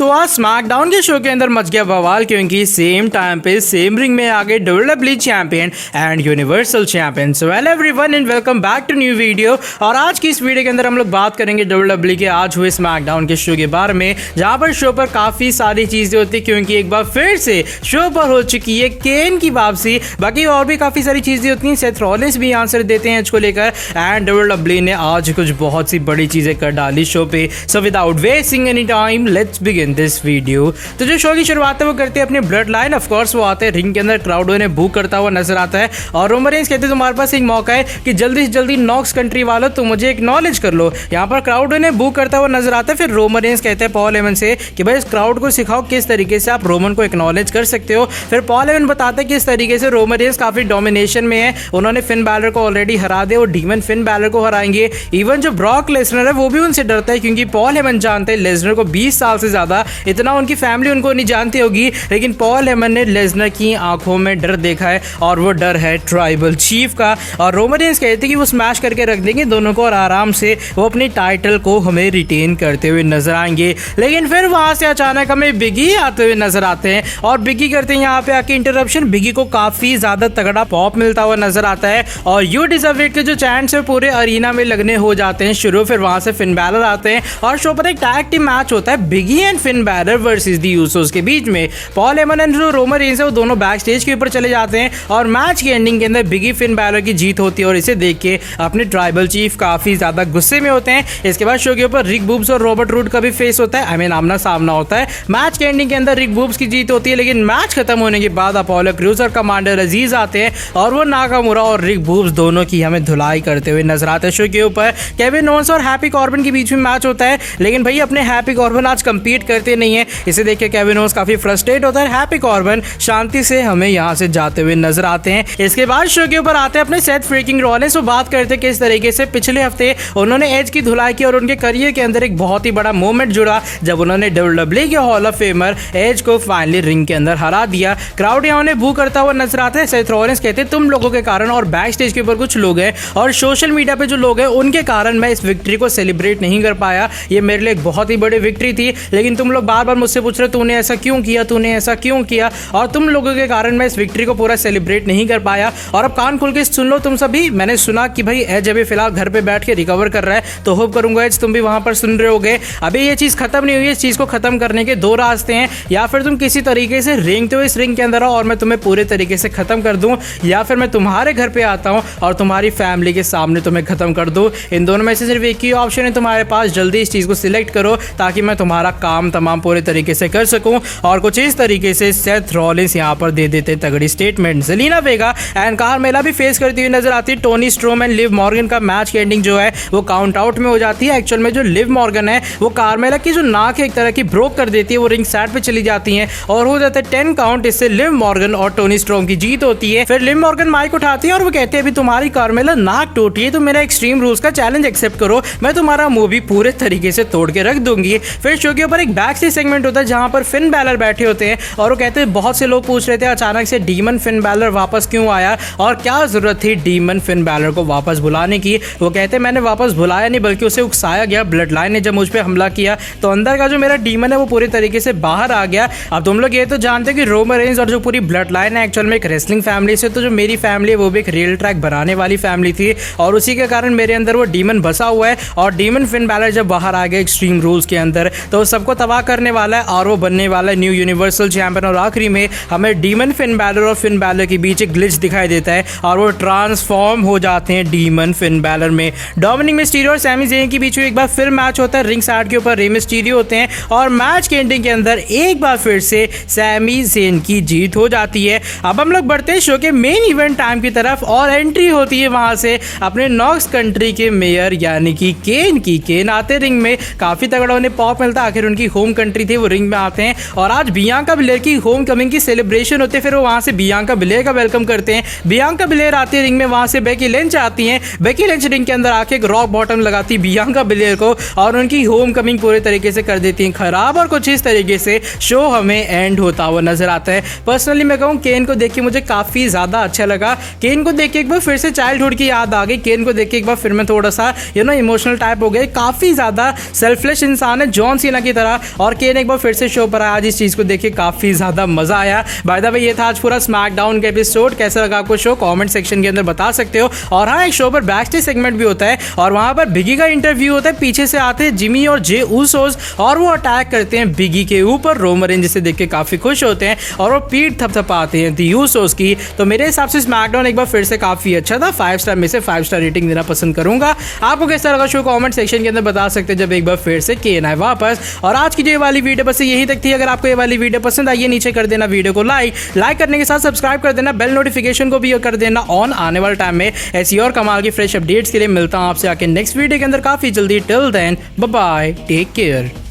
तो आज स्मैकडाउन के शो के अंदर मच गया बवाल क्योंकि सेम टाइम पे सेम रिंग में आगे WWE champion and universal champion. So well everyone and welcome back to new video. और आज की इस वीडियो के अंदर हम लोग बात करेंगे डब्ल्यूडब्ल्यूई के आज हुए स्मैकडाउन के शो के बारे में, जहां पर शो पर काफी सारी चीजें होती है क्योंकि एक बार फिर से शो पर हो चुकी है केन की वापसी। बाकी और भी काफी सारी चीजें होती हैं, सेथ रॉलिंस भी आंसर देते हैं इसको लेकर एंड डब्ल्यूडब्ल्यूई ने आज कुछ बहुत सी बड़ी चीजें कर डाली शो पे। So without wasting any time let's begin this video. तो जो शो की शुरुआत है वो करते हैं अपने ब्लड लाइन। ऑफ कोर्स वो आते हैं रिंग के अंदर, क्राउड उन्हें बू करता हुआ नजर आता है और रोमन रेंज कहते हैं तुम्हारे पास एक मौका है कि जल्दी से जल्दी नॉक्स कंट्री वालों तुम मुझे एक्नॉलेज कर लो। यहाँ पर क्राउड उन्हें बू करता हुआ नजर आता है। फिर रोमन रेंज कहते हैं पॉल हेमन से कि भाई इस क्राउड को सिखाओ किस तरीके से आप रोमन को एक्नॉलेज कर सकते हो। फिर पॉल हेमन बताते हैं किस तरीके से रोमन रेंज काफी डोमिनेशन में है, उन्होंने फिन बैलर को ऑलरेडी हरा दिया और डीमन फिन बैलर को हराएंगे। इवन जो ब्रॉक लेसनर है वो भी उनसे डरता है क्योंकि पॉल हेमन जानते हैं लेसनर को 20 साल से ज्यादा, इतना उनकी फैमिली उनको नहीं जानती होगी, लेकिन पॉल हेमन ने लेसनर की आंखों में डर देखा है और वो डर है ट्राइबल चीफ का। और रोमन रेंज कहते हैं कि वो स्मैश करके रख देंगे दोनों को और आराम से वो अपनी टाइटल को हमें रिटेन करते हुए नजर आएंगे। लेकिन फिर वहां से अचानक हमें बिगी आते हुए नजर आते हैं और बिगी करते हैं यहाँ पे आके इंटरप्शन। बिगी को काफी ज्यादा तगड़ा पॉप मिलता हुआ नजर आता है और यू डिजर्व इट के जो चैंट्स है पूरे अरीना में लगने हो जाते हैं शुरू। फिर वहां से फिन बैलर आते हैं और शो पर एक टैग टीम मैच होता है Big E and Finn Balor versus the Usos के बीच में। पॉल हेमन एंड जो रोमन रेंज है वो दोनों बैक स्टेज के ऊपर चले जाते हैं और मैच की एंडिंग के अंदर बिगी फिन बैलर की जीत होती है और इसे देख के अपने ट्राइबल चीफ काफी ज्यादा गुस्से में होते हैं। इसके बाद शो के ऊपर रिक बूब्स और रॉबर्ट रूड का भी फेस होता है, आमना सामना होता है। मैच के एंडिंग के अंदर रिक बूब्स की जीत होती है, लेकिन मैच खत्म होने के बाद अपोलो क्रूज और कमांडर अजीज आते हैं और वो नाकामुरा और रिक बूब्स दोनों की हमें धुलाई करते हुए नजर आते हैं। शो के ऊपर केविन ओवेंस और हैप्पी कॉर्बिन के बीच में मैच होता है, लेकिन भाई अपने हैप्पी कॉर्बिन आज कंपीट करते नहीं है। इसे देख के केविन ओवेंस काफी फ्रस्ट्रेट होता है। हैप्पी कॉर्बिन शांति से हमें यहाँ से जाते हुए नजर आते हैं। इसके बाद शो के ऊपर आते हैं अपने सेथ फ्रीकिंग रॉलिंस। वो बात करते हैं किस तरीके से पिछले हफ्ते उन्होंने एज की धुलाई की और उनके करियर के अंदर एक बहुत ही बड़ा मोमेंट जुड़ा जब उन्होंने डब्ल्यूडब्ल्यूई के हॉल ऑफ फेमर एज को फाइनली रिंग के अंदर हरा दिया। क्राउड यहाँ उन्हें बू करता हुआ नजर आता है। सेथ रॉलिंस कहते हैं तुम लोगों के कारण और बैक स्टेज के ऊपर कुछ लोग हैं और सोशल मीडिया पे जो लोग हैं उनके कारण मैं इस विक्ट्री को सेलिब्रेट नहीं कर पाया। ये मेरे लिए एक बहुत ही बड़ी विक्ट्री थी, लेकिन तुम लोग बार बार मुझसे पूछ रहे तूने ऐसा क्यों किया, तूने ऐसा क्यों किया, और तुम लोगों के कारण मैं इस विक्ट्री को पूरा सेलिब्रेट नहीं कर पाया। और अब कान खोल के सुन लो तुम सभी, मैंने सुना कि भाई एज अभी फिलहाल घर पे बैठ के रिकवर कर रहा है, तो होप करूंगा एज तुम भी वहां पर सुन रहे होगे। अभी ये चीज खत्म नहीं हुई है, इस चीज को खत्म करने के दो रास्ते हैं, या फिर तुम किसी तरीके से रिंग तो इस रिंग के अंदर आओ और मैं तुम्हें पूरे तरीके से खत्म कर दूं, या फिर मैं तुम्हारे घर पे आता हूं और तुम्हारी फैमिली के सामने तुम्हें खत्म कर दूं। इन दोनों में से सिर्फ एक ही ऑप्शन है तुम्हारे पास, जल्दी इस चीज को सिलेक्ट करो ताकि मैं तुम्हारा काम तमाम पूरे तरीके से कर सकूं। और कुछ इस तरीके से सेथ रॉलिंस यहां पर दे देते तगड़ी statement. Zelina Vega and Carmella भी फेस करती हुई नजर आती है Toni Storm and Liv Morgan का। मैच की एंडिंग जो है वो काउंट आउट में हो जाती है। एक्चुअल में जो लिव मॉर्गन है वो कार्मेला की जो नाक है एक तरह की ब्रोक कर देती है, वो रिंग साइड पे चली जाती है और हो जाता है 10 काउंट। इससे लिव मॉर्गन और टोनी स्ट्रोम की जीत होती है। फिर लिव मॉर्गन माइक उठाती है और वो कहते हैं अभी तुम्हारी कार्मेला नाक टूटी है तो मेरा एक्सट्रीम रूल्स का चैलेंज एक्सेप्ट करो, मैं तुम्हारा मुंह भी पूरे तरीके से तोड़ के रख दूंगी। फिर शो के ऊपर एक बैक स्टेज सेगमेंट होता है जहां पर फिन बैलर बैठे होते हैं और वो कहते हैं बहुत से लोग पूछ रहे थे अचानक से डीमन फिन बैलर वापस क्यों आया और क्या जरूरत थी डीमन फिन बैलर को वापस बुलाने की। वो कहते हैं मैंने वापस बुलाया नहीं बल्कि उसे उकसाया गया। ब्लड लाइन ने जब मुझ पर हमला किया तो अंदर का जो मेरा डीमन है वो पूरी तरीके से बाहर आ गया। अब तुम लोग ये तो जानते हो कि रोमन रेंज और जो पूरी ब्लड लाइन है एक्चुअल में एक रेसलिंग फैमिली से, तो जो मेरी फैमिली है वो भी एक रियल ट्रैक बनाने वाली फैमिली थी और उसी के कारण मेरे अंदर वो डीमन बसा हुआ है। और डीमन फिन बैलर जब बाहर आ गया एक्सट्रीम रूल्स के अंदर तो सबको तबाह करने वाला है और वो बनने वाला है न्यू यूनिवर्सल चैंपियन। और आखिरी में हमें डीमन फिन बैलर और फिन बैलर के बीच एक ग्लिच दिखाई देता है और वो ट्रांसफॉर्म हो जाते हैं डीमन फिन बैलर में। डोमिनिक मिस्टीरियो और सैमी ज़ेन के बीच में एक बार फिर मैच होता है। रिंग साइड के ऊपर रे मिस्टीरियो होते हैं और मैच के एंडिंग के अंदर एक बार फिर से सैमी ज़ेन की जीत हो जाती है। अब हम लोग बढ़ते हैं शो के मेन इवेंट टाइम की तरफ और एंट्री होती है वहां से अपने नॉक्स कंट्री के मेयर यानी कि केन की। केन आते रिंग में, काफी तगड़ा उन्हें पॉप मिलता है, आखिर उनकी होम कंट्री थी, वो रिंग में आते हैं और आज बियांका बिलेर की होम कमिंग की सेलिब्रेशन होती है। फिर वो वहां से बियांका बिलेर का वेलकम करते हैं। बियांका बिलेर आती है रिंग में, वहां से बेकी लिंच आती हैं। बेकी लिंच रिंग के अंदर आके एक रॉक बॉटम लगाती बियांका बिलेर को और उनकी होम कमिंग पूरे तरीके से कर देती हैं खराब। और कुछ इस तरीके से शो हमें एंड होता हुआ नजर आता है। पर्सनली मैं कहूँ केन को देख के मुझे काफी ज्यादा अच्छा लगा। केन को देख के एक बार फिर से चाइल्डहुड की याद आ गई। केन को देख के एक बार फिर मैं थोड़ा सा इमोशनल टाइप हो गए। काफी ज्यादा सेल्फलेस इंसान है जॉन सीना की तरह और केन एक बार फिर से शो पर आया। आज इस चीज़ को देख के काफ़ी ज़्यादा मज़ा आया। बाय द वे ये था आज पूरा स्मैकडाउन का एपिसोड। कैसा लगा आपको शो कमेंट सेक्शन के अंदर बता सकते हो। और हाँ, एक शो पर बैक स्टेज सेगमेंट भी होता है और वहाँ पर बिगी का इंटरव्यू होता है। पीछे से आते हैं जिमी और जे ऊसोस और वो अटैक करते हैं बिगी के ऊपर। रोमन रेंज जिसे देख के काफ़ी खुश होते हैं और वो पीठ थपथपाते हैं दी ऊसोस की। तो मेरे हिसाब से स्मैकडाउन एक बार फिर से काफ़ी अच्छा था। 5 स्टार में से 5 स्टार रेटिंग देना पसंद करूंगा। आपको कैसा लगा शो कमेंट सेक्शन के अंदर बता सकते हैं जब एक बार फिर से केन आए वापस। और आज की जो ये वाली वीडियो बस यही तक थी। अगर आपको ये वाली वीडियो पसंद आई है नीचे कर देना वीडियो को लाइक करने के साथ सब्सक्राइब कर देना, बेल नोटिफिकेशन को भी कर देना ऑन। आने वाले टाइम में ऐसी और कमाल की फ्रेश अपडेट्स के लिए मिलता हूं आपसे आके नेक्स्ट वीडियो के अंदर काफी जल्दी। Till then bye bye, take care.